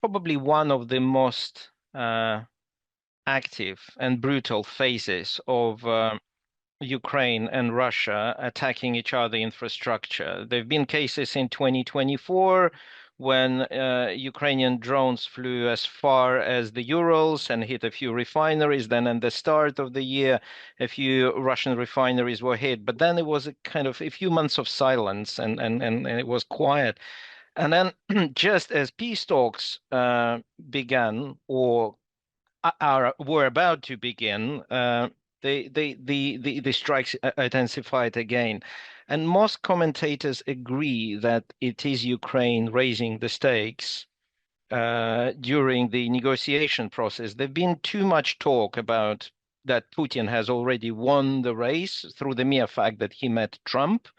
probably one of the most active and brutal phases of Ukraine and Russia attacking each other infrastructure. There have been cases in 2024 when Ukrainian drones flew as far as the Urals and hit a few refineries. Then, at the start of the year, a few Russian refineries were hit. But then it was a kind of a few months of silence, and it was quiet. And then, just as peace talks began or were about to begin, the strikes intensified again. And most commentators agree that it is Ukraine raising the stakes during the negotiation process. There's been too much talk about that Putin has already won the race through the mere fact that he met Trump.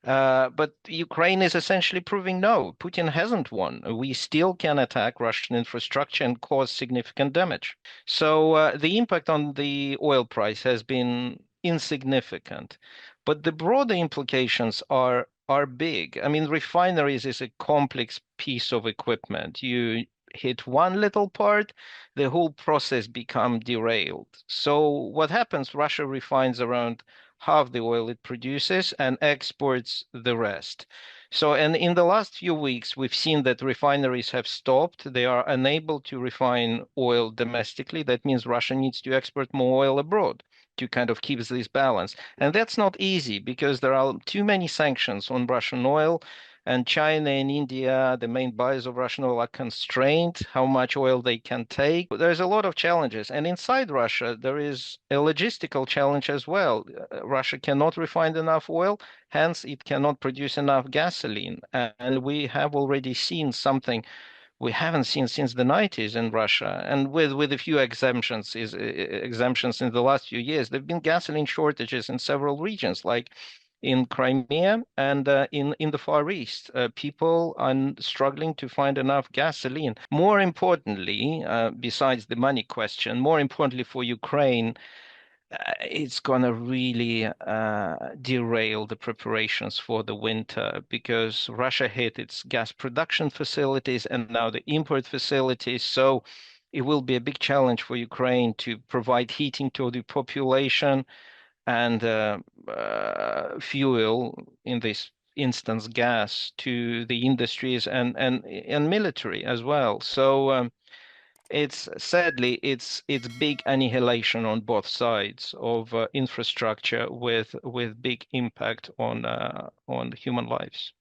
But Ukraine is essentially proving no, Putin hasn't won. We still can attack Russian infrastructure and cause significant damage. So the impact on the oil price has been insignificant, but the broader implications are big. I mean, refineries is a complex piece of equipment. You hit one little part, the whole process become derailed. So what happens? Russia refines around half the oil it produces and exports the rest. So, and in the last few weeks, we've seen that refineries have stopped. They are unable to refine oil domestically. That means Russia needs to export more oil abroad to kind of keep this balance. And that's not easy because there are too many sanctions on Russian oil. And China and India, the main buyers of Russian oil, are constrained how much oil they can take. There's a lot of challenges. And inside Russia, there is a logistical challenge as well. Russia cannot refine enough oil, hence it cannot produce enough gasoline. And we have already seen something we haven't seen since the 90s in Russia, and with a few exemptions in the last few years, there've been gasoline shortages in several regions, like in Crimea and in the Far East. People are struggling to find enough gasoline. More importantly, besides the money question, more importantly for Ukraine, it's going to really derail the preparations for the winter because Russia hit its gas production facilities and now the import facilities. So it will be a big challenge for Ukraine to provide heating to the population and fuel, in this instance, gas to the industries and military as well. So it's sadly it's big annihilation on both sides of infrastructure with big impact on human lives.